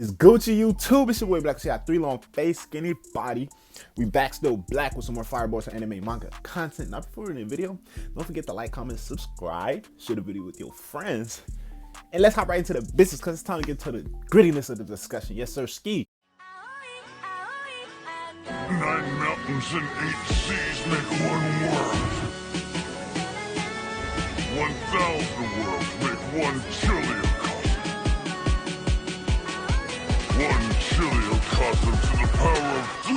It's Gucci YouTube. It's your boy Black. See, I got 3 long face, skinny body. We back still black with some more fireballs and anime manga content. Now before we end the video, don't forget to like, comment, subscribe, share the video with your friends. And let's hop right into the business because it's time to get to the grittiness of the discussion. Yes, sir, ski. 9 mountains and 8 seas make 1 world. 1,000 worlds make 1 chiliocosm. 1 chiliocosm to the power of 3,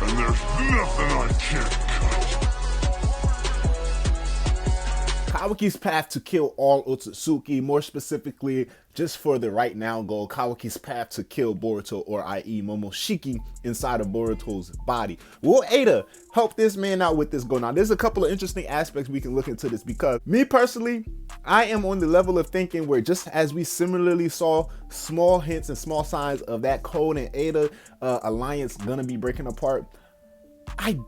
and there's nothing I can't cut. Kawaki's path to kill all Otsutsuki, more specifically, just for the right now goal, Kawaki's path to kill Boruto, or i.e. Momoshiki, inside of Boruto's body. Will Eida help this man out with this goal? Now, there's a couple of interesting aspects we can look into this, because me personally, I am on the level of thinking where just as we similarly saw small hints and small signs of that Code and Eida alliance gonna be breaking apart, I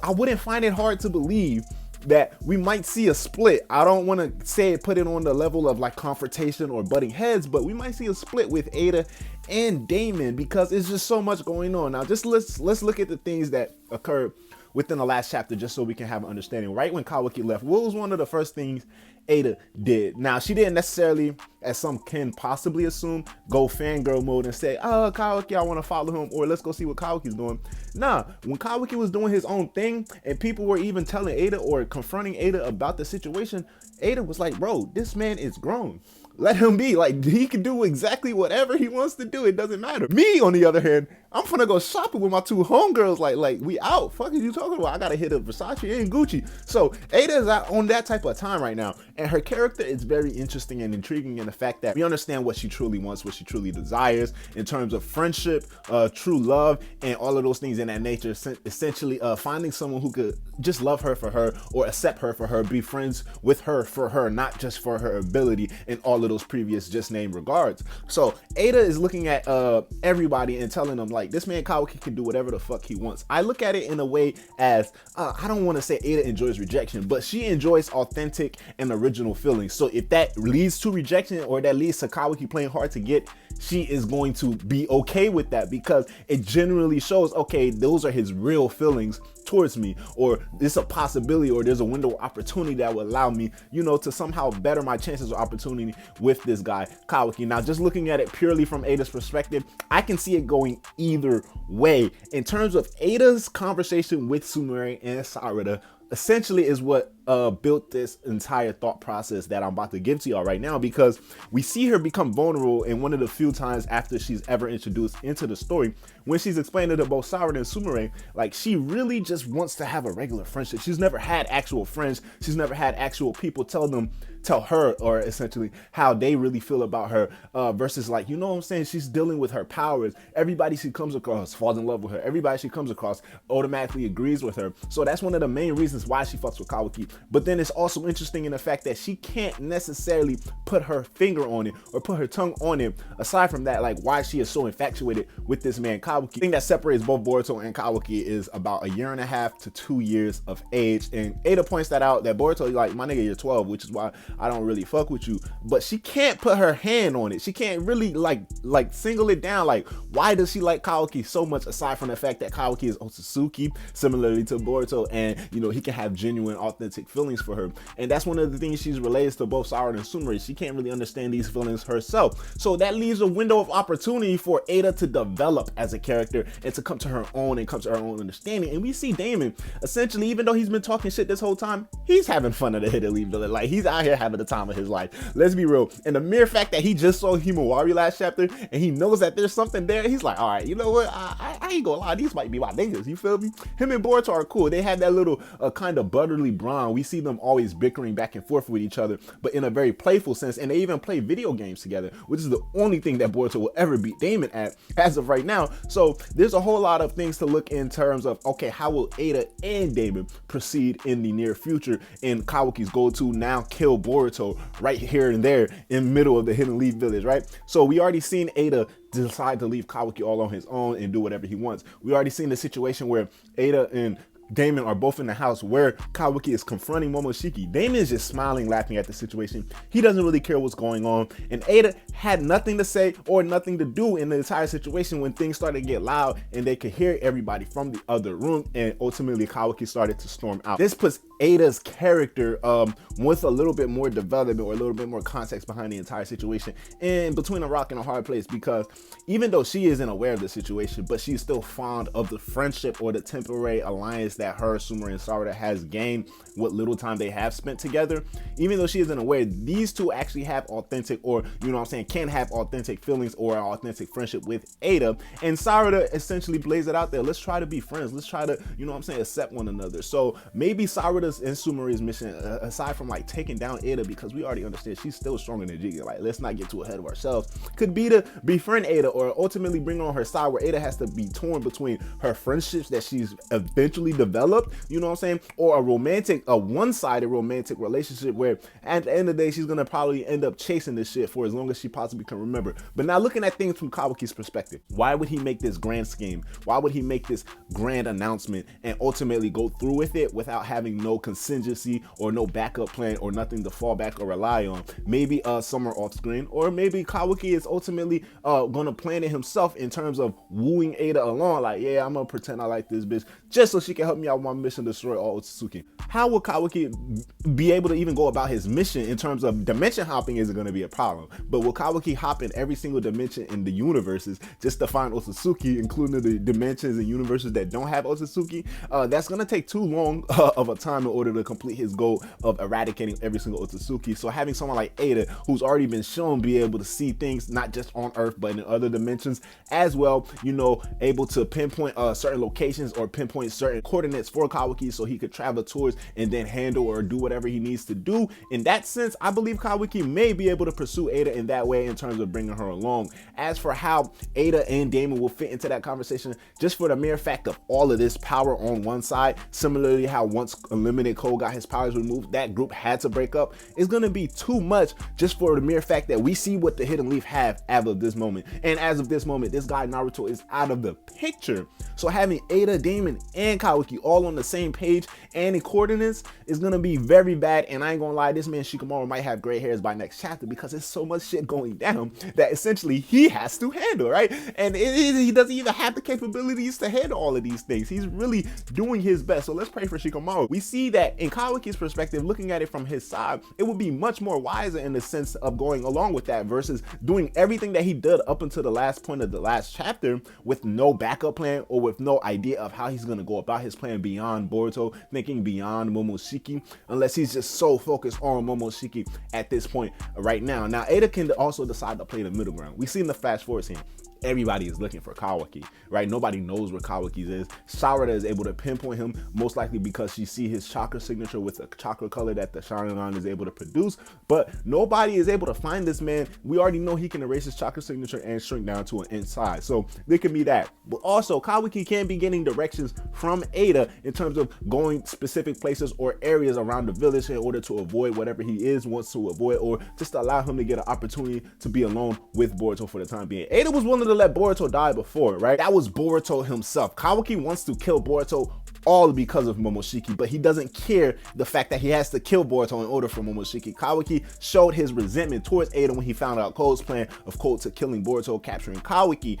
wouldn't find it hard to believe that we might see a split. I don't want to say put it on the level of like confrontation or butting heads, but we might see a split with Eida and Damon because it's just so much going on. Now, just let's look at the things that occurred within the last chapter just so we can have an understanding. Right when Kawaki left, what was one of the first things Eida did? Now, she didn't necessarily, as some can possibly assume, go fangirl mode and say, oh, Kawaki, I want to follow him, or let's go see what Kawaki's doing. Nah, when Kawaki was doing his own thing and people were even telling Eida or confronting Eida about the situation, Eida was like, bro, this man is grown. Let him be. Like, he can do exactly whatever he wants to do. It doesn't matter. Me, on the other hand, I'm finna go shopping with my 2 homegirls. Like we out. Fuck is you talking about? I gotta hit up Versace and Gucci. So Eida is out on that type of time right now. And her character is very interesting and intriguing in the fact that we understand what she truly wants, what she truly desires in terms of friendship, true love, and all of those things in that nature. Essentially, finding someone who could just love her for her, or accept her for her, be friends with her for her, not just for her ability, and all of those previous just named regards. So Eida is looking at everybody and telling them, like, this man Kawaki can do whatever the fuck he wants. I look at it in a way as I don't want to say Eida enjoys rejection, but she enjoys authentic and original feelings. So if that leads to rejection, or that leads to Kawaki playing hard to get, she is going to be okay with that, because it generally shows, okay, those are his real feelings towards me, or there's a possibility, or there's a window of opportunity that will allow me, you know, to somehow better my chances of opportunity with this guy Kawaki. Now, just looking at it purely from Eida's perspective, I can see it going either way. In terms of Eida's conversation with Sumire and Sarada, essentially is what built this entire thought process that I'm about to give to y'all right now, because we see her become vulnerable in one of the few times after she's ever introduced into the story, when she's explaining to both Sarada and Sumire, like, she really just wants to have a regular friendship. She's never had actual friends. She's never had actual people tell her, or essentially how they really feel about her, versus, like, you know what I'm saying, she's dealing with her powers. Everybody she comes across falls in love with her. Everybody she comes across automatically agrees with her. So that's one of the main reasons why she fucks with Kawaki. But then it's also interesting in the fact that she can't necessarily put her finger on it or put her tongue on it, aside from that, like, why she is so infatuated with this man Kawaki. The thing that separates both Boruto and Kawaki is about 1.5 to 2 years of age, and Eida points that out, that Boruto, like, my nigga, you're 12, which is why I don't really fuck with you. But she can't put her hand on it. She can't really like single it down. Like, why does she like Kawaki so much, aside from the fact that Kawaki is Otsutsuki, similarly to Boruto, and, you know, he can have genuine, authentic feelings for her. And that's one of the things she's relates to both Sarada and Sumire. She can't really understand these feelings herself. So that leaves a window of opportunity for Eida to develop as a character and to come to her own and come to her own understanding. And we see Damon, essentially, even though he's been talking shit this whole time, he's having fun at the Italy villain. Like, he's out here having the time of his life. Let's be real. And the mere fact that he just saw Himawari last chapter and he knows that there's something there, he's like, all right, you know what? I ain't gonna lie, these might be my niggas. You feel me? Him and Boruto are cool. They have that little kind of brotherly bond. We see them always bickering back and forth with each other, but in a very playful sense. And they even play video games together, which is the only thing that Boruto will ever beat Damon at as of right now. So there's a whole lot of things to look in terms of, okay, how will Eida and Damon proceed in the near future in Kawaki's goal to now kill Boruto right here and there in the middle of the Hidden Leaf Village, right? So we already seen Eida decide to leave Kawaki all on his own and do whatever he wants. We already seen the situation where Eida and Damon are both in the house where Kawaki is confronting Momoshiki. Damon is just smiling, laughing at the situation. He doesn't really care what's going on. And Eida had nothing to say or nothing to do in the entire situation when things started to get loud and they could hear everybody from the other room. And ultimately Kawaki started to storm out. This puts Eida's character with a little bit more development or a little bit more context behind the entire situation in between a rock and a hard place, because even though she isn't aware of the situation, but she's still fond of the friendship or the temporary alliance that her, Sumire, and Sarada has gained what little time they have spent together. Even though she isn't aware, these two actually have authentic, or you know what I'm saying, can have authentic feelings or an authentic friendship with Eida. And Sarada essentially plays it out there. Let's try to be friends. Let's try to, you know what I'm saying, accept one another. So maybe Sarada's and Sumire's mission, aside from like taking down Eida, because we already understand she's still stronger than Jigga, like let's not get too ahead of ourselves, could be to befriend Eida or ultimately bring her on her side, where Eida has to be torn between her friendships that she's eventually developed, you know what I'm saying, or a one-sided romantic relationship where at the end of the day she's gonna probably end up chasing this shit for as long as she possibly can remember. But now looking at things from Kawaki's perspective, why would he make this grand scheme? Why would he make this grand announcement and ultimately go through with it without having no contingency or no backup plan or nothing to fall back or rely on? Maybe somewhere off screen, or maybe Kawaki is ultimately gonna plan it himself in terms of wooing Eida along, like, yeah, I'm gonna pretend I like this bitch just so she can help me out with my mission to destroy all Otsutsuki. How will Kawaki be able to even go about his mission in terms of dimension hopping? Isn't going to be a problem, but will Kawaki hop in every single dimension in the universes just to find Otsutsuki, including the dimensions and universes that don't have Otsutsuki? That's going to take too long of a time in order to complete his goal of eradicating every single Otsutsuki. So having someone like Eida, who's already been shown be able to see things not just on Earth but in other dimensions as well, you know, able to pinpoint certain locations or pinpoint certain coordinates for Kawaki so he could travel towards and then handle or do whatever he needs to do. In that sense, I believe Kawaki may be able to pursue Eida in that way in terms of bringing her along. As for how Eida and Damon will fit into that conversation, just for the mere fact of all of this power on one side, similarly how once Unlimited Cole got his powers removed, that group had to break up, is going to be too much just for the mere fact that we see what the Hidden Leaf have as of this moment. And as of this moment, this guy Naruto is out of the picture. So having Eida, Damon, and Kawaki all on the same page and in coordinates is gonna be very bad. And I ain't gonna lie, this man Shikamaru might have gray hairs by next chapter, because there's so much shit going down that essentially he has to handle, right? And he doesn't even have the capabilities to handle all of these things. He's really doing his best. So let's pray for Shikamaru. We see that in Kawaki's perspective, looking at it from his side, it would be much more wiser in the sense of going along with that versus doing everything that he did up until the last point of the last chapter with no backup plan or with no idea of how he's gonna go about his plan beyond Boruto, thinking beyond Momoshiki, unless he's just so focused on Momoshiki at this point right now. Now, Eida can also decide to play the middle ground. We've seen the fast forward scene. Everybody is looking for Kawaki, right? Nobody knows where Kawaki is. Sarada is able to pinpoint him, most likely because she see his chakra signature with a chakra color that the Sharingan is able to produce, but nobody is able to find this man. We already know he can erase his chakra signature and shrink down to an inch size, so there can be that. But also, Kawaki can be getting directions from Eida in terms of going specific places or areas around the village in order to avoid whatever he wants to avoid, or just to allow him to get an opportunity to be alone with Boruto for the time being. Eida was willing to let Boruto die before, right? That was Boruto himself. Kawaki wants to kill Boruto all because of Momoshiki, but he doesn't care the fact that he has to kill Boruto in order for Momoshiki. Kawaki showed his resentment towards Eida when he found out Cole's plan of Cole to killing Boruto, capturing Kawaki,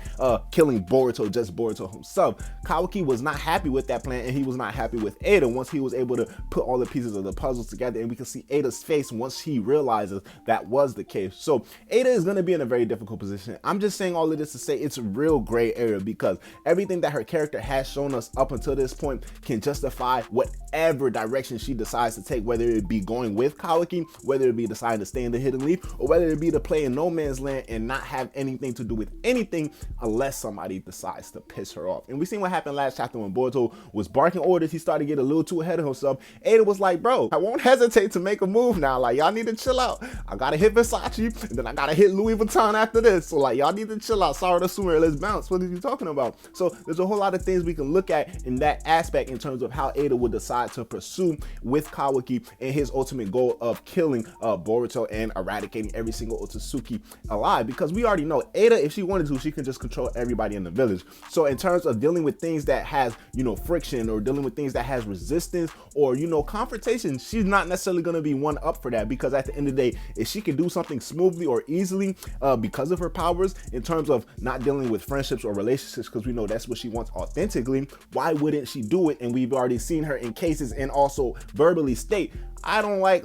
killing Boruto, just Boruto himself. Kawaki was not happy with that plan, and he was not happy with Eida once he was able to put all the pieces of the puzzles together, and we can see Eida's face once he realizes that was the case. So Eida is going to be in a very difficult position. I'm just saying all of this to say it's a real gray area, because everything that her character has shown us up until this point can justify whatever direction she decides to take, whether it be going with Kawaki, whether it be deciding to stay in the Hidden Leaf, or whether it be to play in no man's land and not have anything to do with anything unless somebody decides to piss her off. And we seen what happened last chapter when Boruto was barking orders. He started to get a little too ahead of himself. Eida was like, bro, I won't hesitate to make a move now. Like, y'all need to chill out. I gotta hit Versace, and then I gotta hit Louis Vuitton after this. So like, y'all need to chill out. Sorry Sarada Sumire, let's bounce. What are you talking about? So there's a whole lot of things we can look at in that aspect in terms of how Eida would decide to pursue with Kawaki and his ultimate goal of killing Boruto and eradicating every single Otsutsuki alive, because we already know Eida, if she wanted to, she can just control everybody in the village. So in terms of dealing with things that has, you know, friction, or dealing with things that has resistance, or, you know, confrontation, she's not necessarily going to be one up for that, because at the end of the day, if she can do something smoothly or easily because of her powers in terms of not dealing with friendships or relationships, because we know that's what she wants authentically, why wouldn't she do it? And we've already seen her in cases and also verbally state, I don't like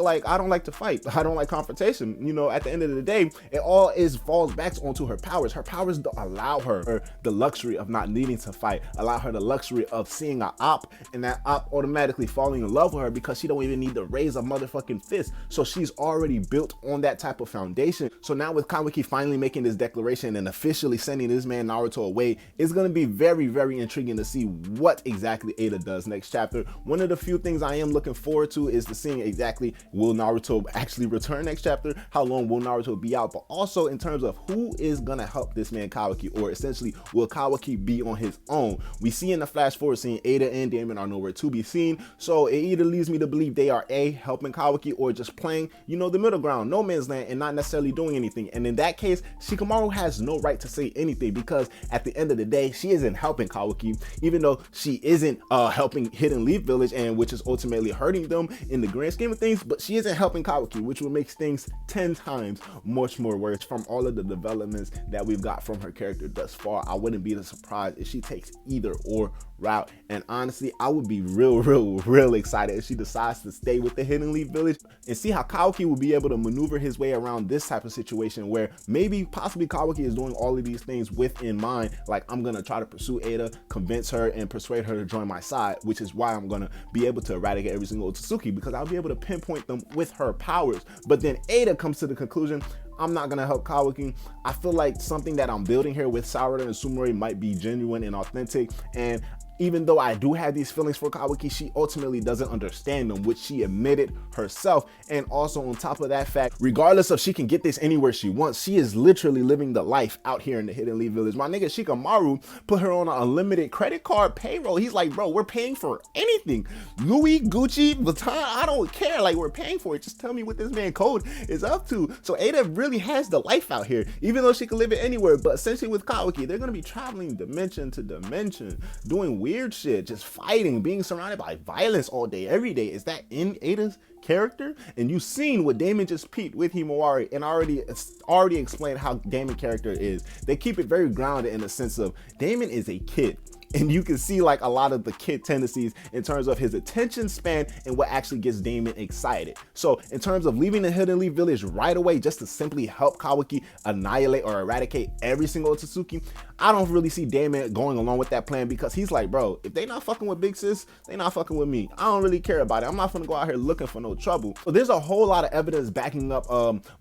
to fight. I don't like confrontation. You know, at the end of the day, it all falls back onto her powers. Her powers allow her the luxury of not needing to fight, allow her the luxury of seeing an op and that op automatically falling in love with her because she don't even need to raise a motherfucking fist. So she's already built on that type of foundation. So now with Kawaki finally making this declaration and officially sending this man Naruto away, it's going to be very, very intriguing to see what exactly Eida does next chapter. One of the few things I am looking forward to is to seeing exactly, will Naruto actually return next chapter? How long will Naruto be out? But also in terms of who is gonna help this man Kawaki, or essentially will Kawaki be on his own? We see in the flash forward scene Eida and Damon are nowhere to be seen, so it either leads me to believe they are helping Kawaki, or just playing, you know, the middle ground, no man's land, and not necessarily doing anything. And in that case, Shikamaru has no right to say anything, because at the end of the day, she isn't helping Kawaki, even though she isn't helping Hidden Leaf Village, and which is ultimately hurting them in the grand scheme of things, but she isn't helping Kawaki, which will make things 10 times much more worse from all of the developments that we've got from her character thus far. I wouldn't be surprised if she takes either or route, and honestly, I would be real excited if she decides to stay with the Hidden Leaf Village and see how Kawaki will be able to maneuver his way around this type of situation, where maybe possibly Kawaki is doing all of these things with in mind, like, I'm gonna try to pursue Eida, convince her and persuade her to join my side, which is why I'm gonna be able to eradicate every single Otsutsuki, because I'll be able to pinpoint them with her powers. But then Eida comes to the conclusion, I'm not gonna help Kawaki. I feel like something that I'm building here with Sarada and Sumire might be genuine and authentic, and even though I do have these feelings for Kawaki, she ultimately doesn't understand them, which she admitted herself. And also on top of that fact, regardless of she can get this anywhere she wants, she is literally living the life out here in the Hidden Leaf Village. My nigga Shikamaru put her on an unlimited credit card payroll. He's like, bro, we're paying for anything. Louis, Gucci, Vuitton, I don't care. Like, we're paying for it. Just tell me what this man code is up to. So Eida really has the life out here, even though she can live it anywhere. But essentially with Kawaki, they're gonna be traveling dimension to dimension, doing weird shit, just fighting, being surrounded by violence all day, every day. Is that in Eida's character? And you've seen what Damon just peeped with Himawari, and already explained how Damon character is. They keep it very grounded in the sense of Damon is a kid. And you can see like a lot of the kid tendencies in terms of his attention span and what actually gets Damon excited. So in terms of leaving the Hidden Leaf Village right away just to simply help Kawaki annihilate or eradicate every single Otsutsuki, I don't really see Damon going along with that plan, because he's like, bro, if they not fucking with Big Sis, they not fucking with me. I don't really care about it. I'm not gonna go out here looking for no trouble. So there's a whole lot of evidence backing up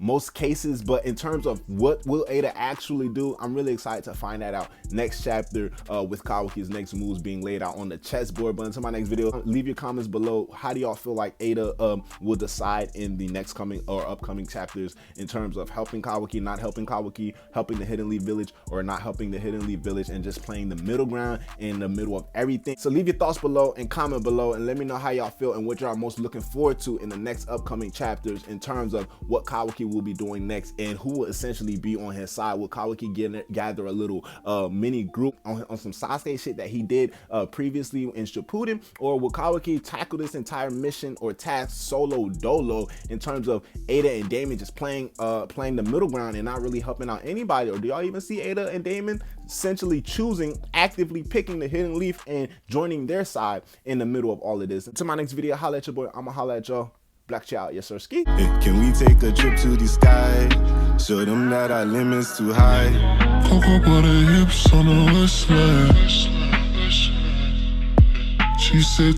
most cases, but in terms of what will Eida actually do, I'm really excited to find that out next chapter with Kawaki's next moves being laid out on the chessboard. But until my next video, leave your comments below. How do y'all feel like Eida will decide in the next coming or upcoming chapters in terms of helping Kawaki, not helping Kawaki, helping the Hidden Leaf Village, or not helping the Hidden Leaf Village, and just playing the middle ground in the middle of everything? So leave your thoughts below and comment below, and let me know how y'all feel and what y'all are most looking forward to in the next upcoming chapters in terms of what Kawaki will be doing next and who will essentially be on his side. Will Kawaki gather a little mini group on some Sasuke shit that he did previously in Shippuden, or will Kawaki tackle this entire mission or task solo dolo in terms of Eida and Damon just playing the middle ground and not really helping out anybody? Or do y'all even see Eida and Damon essentially choosing, actively picking the Hidden Leaf and joining their side in the middle of all of this? Until my next video, holla at your boy. I'ma holla at y'all. Black Child, yes sir, ski. Hey, can we take a trip to the sky? Show them that our limit's too high. Cocoa butter hips on the waistline. She said